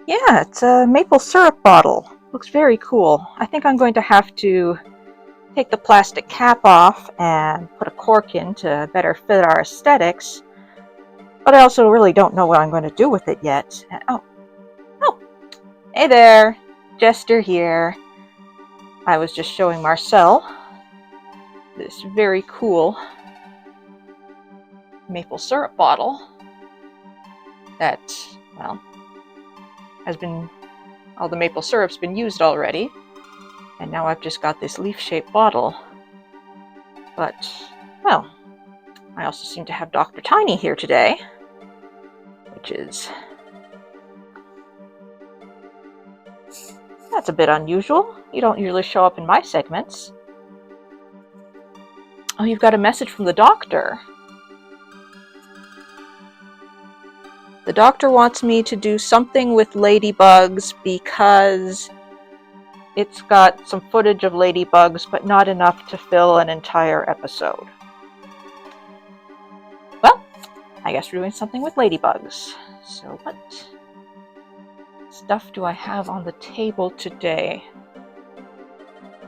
Yeah, it's a maple syrup bottle. Looks very cool. I think I'm going to have to take the plastic cap off and put a cork in to better fit our aesthetics. But I also really don't know what I'm going to do with it yet. Oh, hey there, Jester here. I was just showing Marcel this very cool maple syrup bottle that, well, all the maple syrup's been used already, and now I've just got this leaf-shaped bottle. But, well, I also seem to have Dr. Tiny here today, which is... that's a bit unusual. You don't usually show up in my segments. Oh, you've got a message from the doctor. The doctor wants me to do something with ladybugs because it's got some footage of ladybugs, but not enough to fill an entire episode. Well, I guess we're doing something with ladybugs. So what stuff do I have on the table today?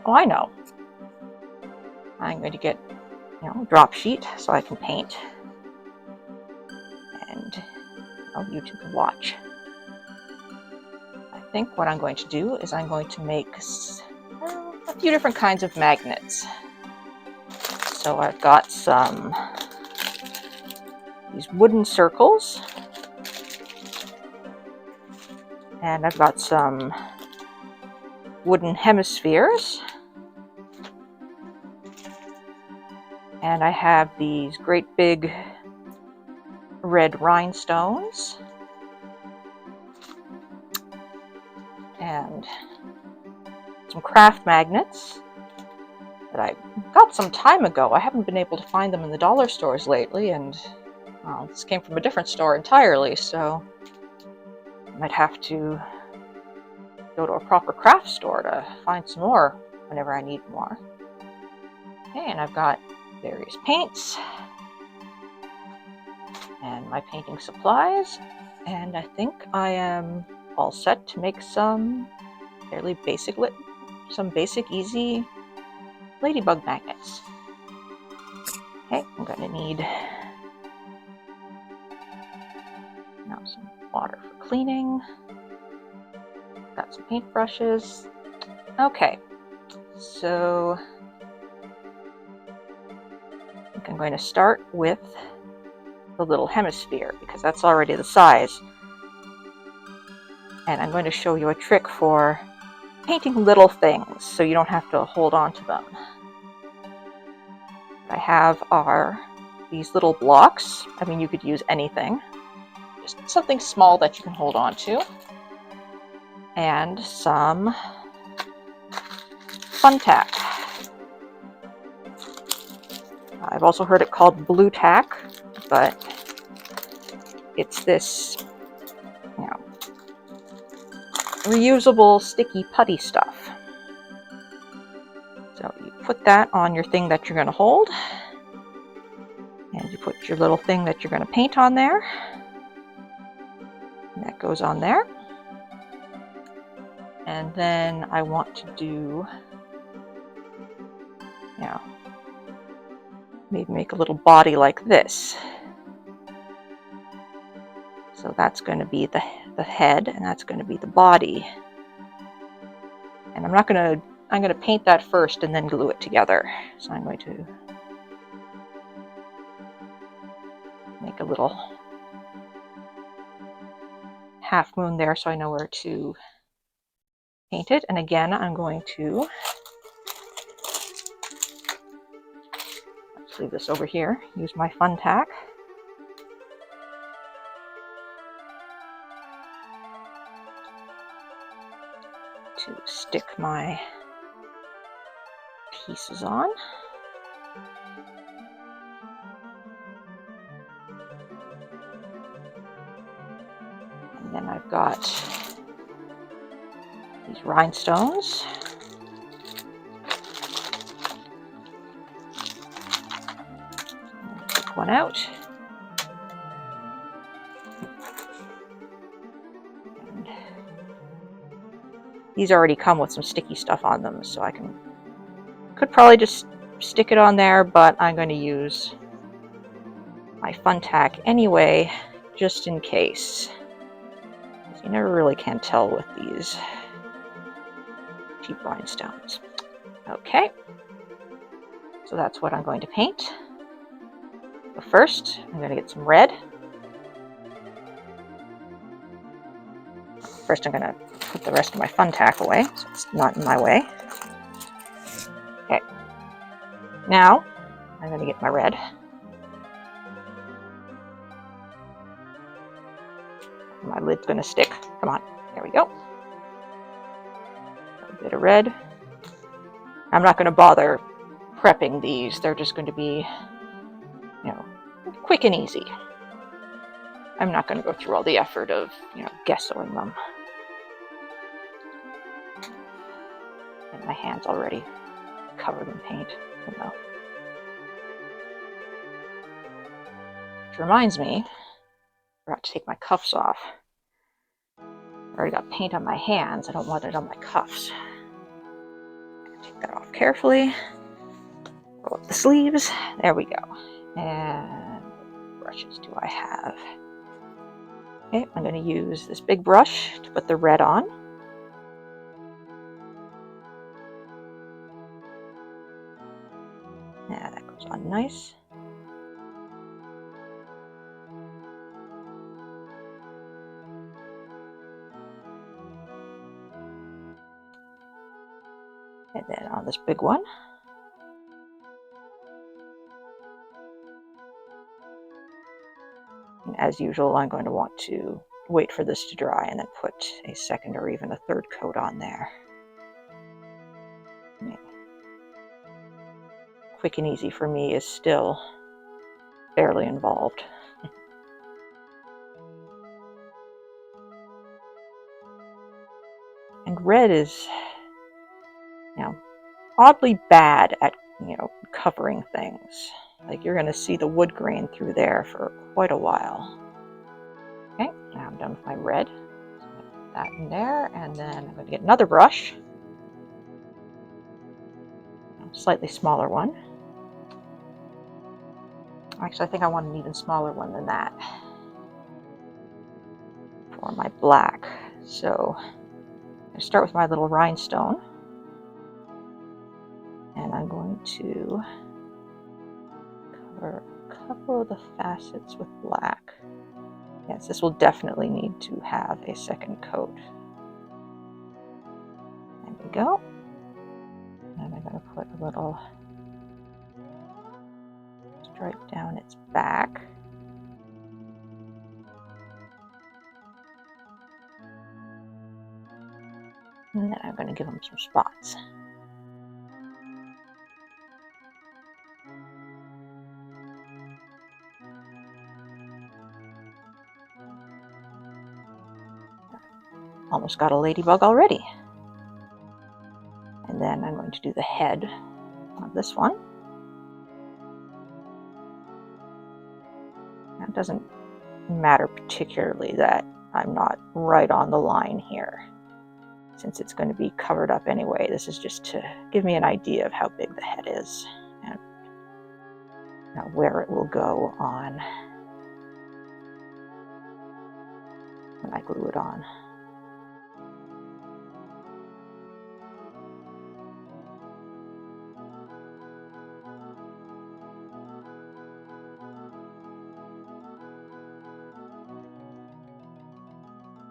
Oh, I know. I'm going to get, a drop sheet so I can paint. And you two can watch. I think what I'm going to do is I'm going to make a few different kinds of magnets. So I've got these wooden circles, and I've got some wooden hemispheres, and I have these great big red rhinestones, and some craft magnets that I got some time ago. I haven't been able to find them in the dollar stores lately, and this came from a different store entirely, so I might have to go to a proper craft store to find some more whenever I need more. Okay, and I've got various paints and my painting supplies, and I think I am all set to make some fairly basic, easy ladybug magnets. Okay, I'm going to need now some water for cleaning. Got some paint brushes. Okay, so I think I'm going to start with the little hemisphere because that's already the size. And I'm going to show you a trick for painting little things so you don't have to hold on to them. What I have are these little blocks. I mean, you could use anything. Just something small that you can hold on to. And some fun tack. I've also heard it called blue tack, but it's this, reusable sticky putty stuff. So you put that on your thing that you're going to hold, and you put your little thing that you're going to paint on there, and that goes on there. And then I want to do, maybe make a little body like this. So that's going to be the head, and that's going to be the body. And I'm going to paint that first and then glue it together. So I'm going to make a little half moon there so I know where to paint it. And again, I'm going to, let's leave this over here, use my fun tack. To stick my pieces on. And then I've got these rhinestones. Take one out. And these already come with some sticky stuff on them, so I could probably just stick it on there, but I'm going to use my fun tack anyway, just in case. You never really can tell with these cheap rhinestones. Okay, so that's what I'm going to paint. But first, I'm going to get some red. First, I'm going to put the rest of my fun tack away, so it's not in my way. Okay, now I'm going to get my red. My lid's going to stick. Come on, there we go. A bit of red. I'm not going to bother prepping these. They're just going to be, you know, quick and easy. I'm not going to go through all the effort of, you know, gessoing them. And my hand's already covered in paint. You know. Which reminds me, I forgot to take my cuffs off. I already got paint on my hands. I don't want it on my cuffs. Take that off carefully. Roll up the sleeves. There we go. And what brushes do I have? Okay, I'm going to use this big brush to put the red on. Yeah, that goes on nice. And then on this big one. And as usual, I'm going to want to wait for this to dry and then put a second or even a third coat on there. Quick and easy for me is still fairly involved. And red is, you know, oddly bad at, you know, covering things. Like, you're going to see the wood grain through there for quite a while. Okay, now I'm done with my red. So I'm going to put that in there, and then I'm going to get another brush. A slightly smaller one. Actually, I think I want an even smaller one than that for my black. So I start with my little rhinestone, and I'm going to cover a couple of the facets with black. Yes, this will definitely need to have a second coat. There we go. And I'm going to put a little stripe down its back. And then I'm going to give them some spots. Almost got a ladybug already. And then I'm going to do the head of this one. Now, it doesn't matter particularly that I'm not right on the line here, since it's going to be covered up anyway. This is just to give me an idea of how big the head is and where it will go on when I glue it on.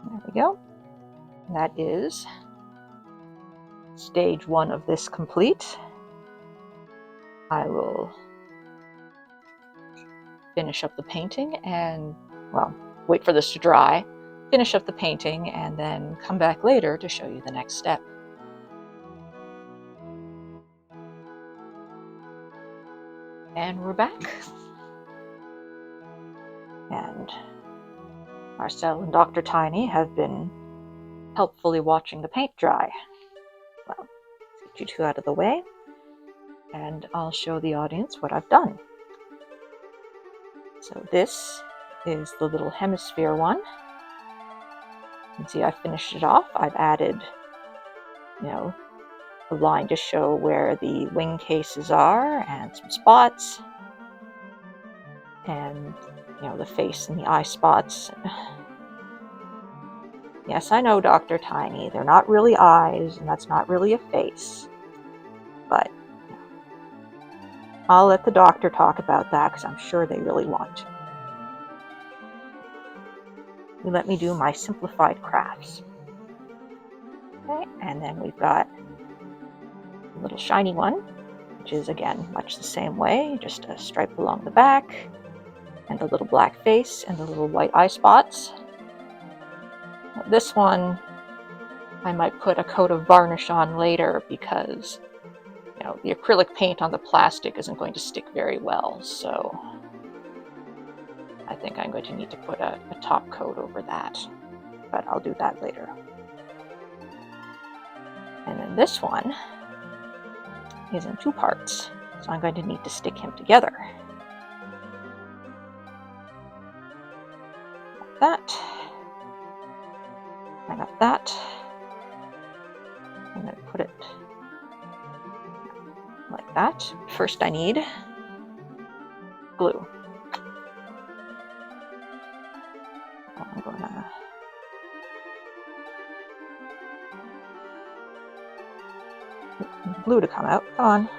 There we go. That is stage one of this complete. I will finish up the painting and, well, wait for this to dry, finish up the painting, and then come back later to show you the next step. And we're back. And Marcel and Dr. Tiny have been helpfully watching the paint dry. Well, let's get you two out of the way, and I'll show the audience what I've done. So this is the little hemisphere one. You can see I finished it off. I've added you know, a line to show where the wing cases are, and some spots, and, you know, the face and the eye spots. Yes, I know, Dr. Tiny, they're not really eyes, and that's not really a face. But I'll let the doctor talk about that, because I'm sure they really want to. You let me do my simplified crafts. Okay, and then we've got a little shiny one, which is, again, much the same way, just a stripe along the back, and the little black face, and the little white eye spots. This one, I might put a coat of varnish on later, because, you know, the acrylic paint on the plastic isn't going to stick very well, so I think I'm going to need to put a top coat over that, but I'll do that later. And then this one is in 2 parts, so I'm going to need to stick him together. Like that. I got that. I'm going to put it like that. First I need glue. I'm going to glue to come out. Come on.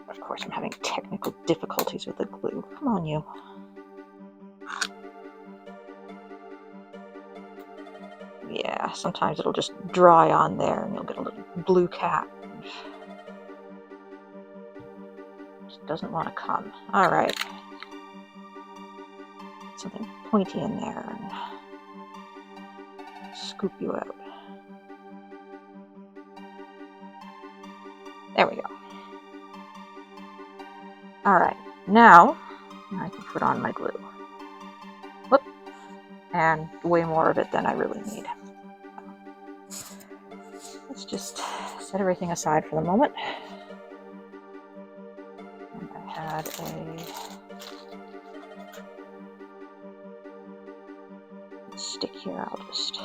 Of course, I'm having technical difficulties with the glue. Come on, you. Yeah, sometimes it'll just dry on there and you'll get a little blue cap. Just doesn't want to come. All right. Get something pointy in there and scoop you out. There we go. All right, now I can put on my glue. Whoop, and way more of it than I really need. Let's just set everything aside for the moment. And I had a stick here. I'll just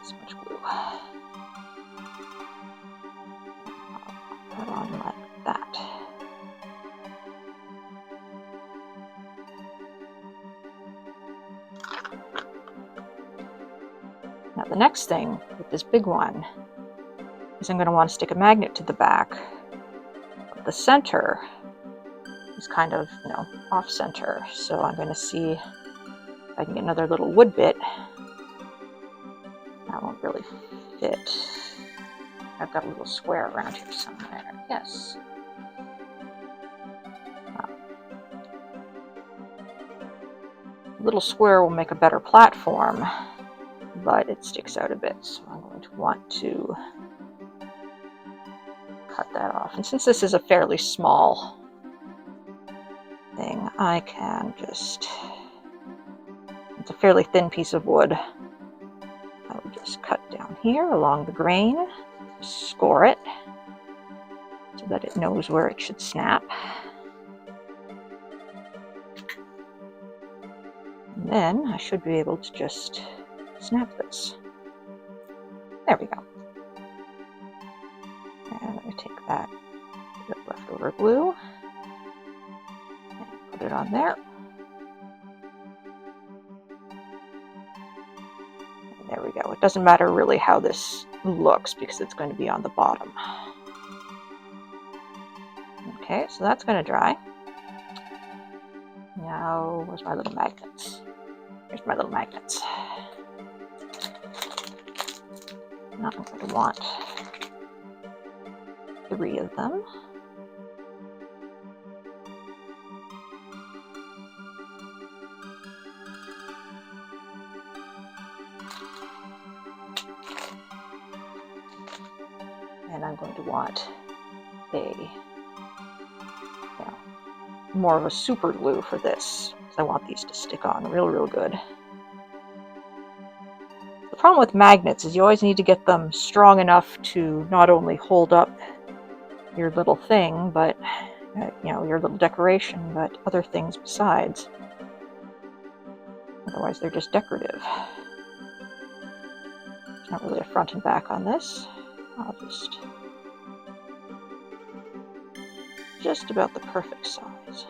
so much glue. I'll put it on like that. Now the next thing with this big one is I'm going to want to stick a magnet to the back. But the center is kind of, you know, off center. So I'm going to see if I can get another little wood bit. That won't really fit. I've got a little square around here somewhere. Yes. A little square will make a better platform, but it sticks out a bit, so I'm going to want to cut that off. And since this is a fairly small thing, I can just, it's a fairly thin piece of wood, I will just cut down here along the grain, score it so that it knows where it should snap. And then I should be able to just snap this. There we go. And I'm going to take that leftover glue and put it on there. And there we go. It doesn't matter really how this looks because it's going to be on the bottom. Okay, so that's going to dry. Now, where's my little magnets? Here's my little magnets. Now I'm going to want 3 of them. And I'm going to want a, more of a super glue for this, because I want these to stick on real good. So problem with magnets is you always need to get them strong enough to not only hold up your little thing, but your little decoration, but other things besides. Otherwise, they're just decorative. There's not really a front and back on this. I'll just about the perfect size.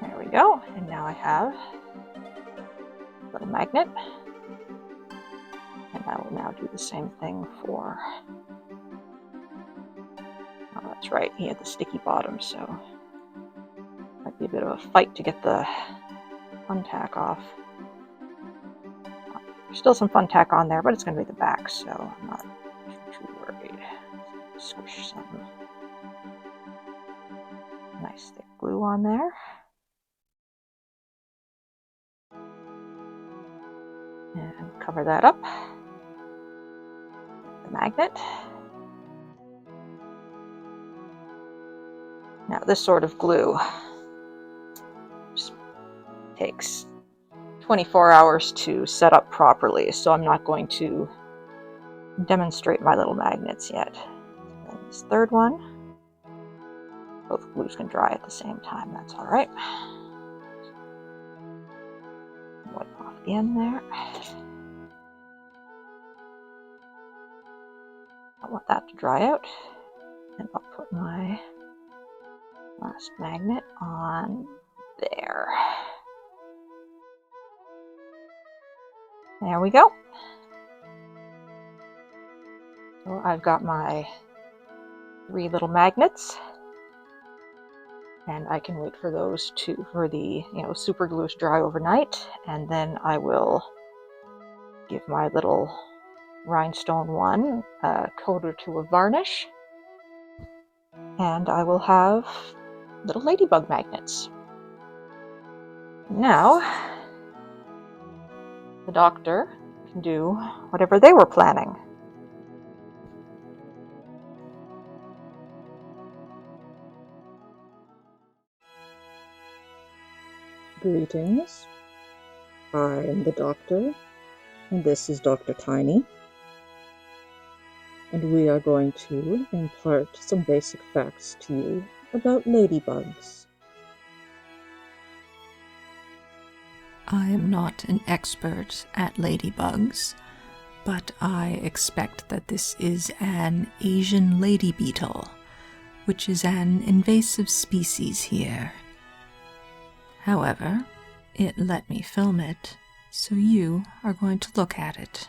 There we go. And now I have a little magnet. And I will now do the same thing for... Oh, that's right. He had the sticky bottom, so might be a bit of a fight to get the fun tack off. There's still some fun tack on there, but it's going to be the back, so I'm not too worried. Squish some nice thick glue on there. And cover that up. The magnet. Now this sort of glue just takes 24 hours to set up properly, so I'm not going to demonstrate my little magnets yet. And this third one, both glues can dry at the same time, that's alright. Wipe off the end there. I want that to dry out, and I'll put my last magnet on there. There we go. So I've got my 3 little magnets, and I can wait for those for the super glue to dry overnight, and then I will give my little rhinestone one a coat or 2 of varnish, and I will have little ladybug magnets. Now the doctor can do whatever they were planning. Greetings. I am the doctor, and this is Dr. Tiny. And we are going to impart some basic facts to you about ladybugs. I am not an expert at ladybugs, but I expect that this is an Asian lady beetle, which is an invasive species here. However, it let me film it, so you are going to look at it.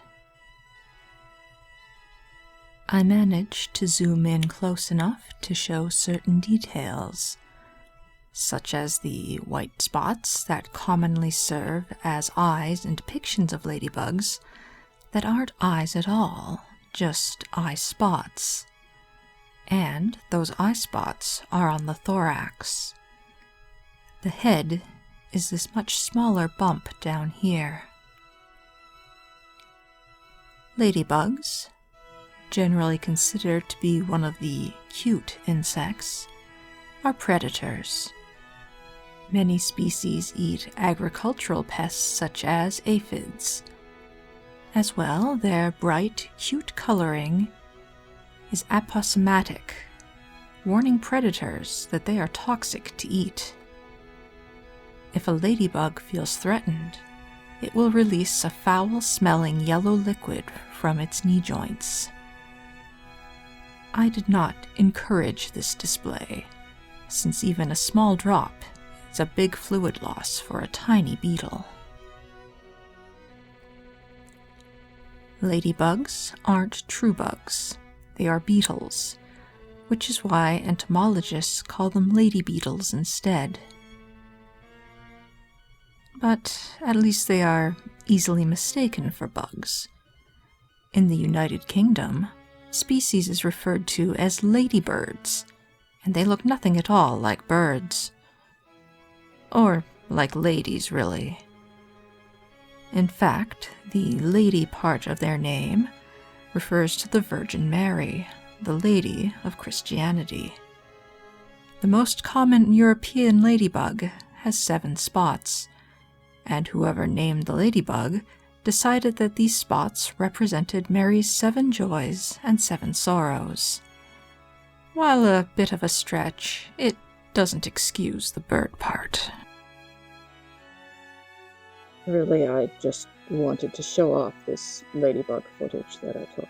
I managed to zoom in close enough to show certain details, such as the white spots that commonly serve as eyes in depictions of ladybugs that aren't eyes at all, just eye spots. And those eye spots are on the thorax. The head is this much smaller bump down here. Ladybugs, generally considered to be one of the cute insects, are predators. Many species eat agricultural pests such as aphids. As well, their bright, cute coloring is aposematic, warning predators that they are toxic to eat. If a ladybug feels threatened, it will release a foul-smelling yellow liquid from its knee joints. I did not encourage this display, since even a small drop is a big fluid loss for a tiny beetle. Ladybugs aren't true bugs, they are beetles, which is why entomologists call them lady beetles instead. But at least they are easily mistaken for bugs. In the United Kingdom, species is referred to as ladybirds, and they look nothing at all like birds. Or like ladies, really. In fact, the lady part of their name refers to the Virgin Mary, the Lady of Christianity. The most common European ladybug has 7 spots, and whoever named the ladybug decided that these spots represented Mary's 7 joys and 7 sorrows. While a bit of a stretch, it doesn't excuse the bird part. Really, I just wanted to show off this ladybug footage that I took.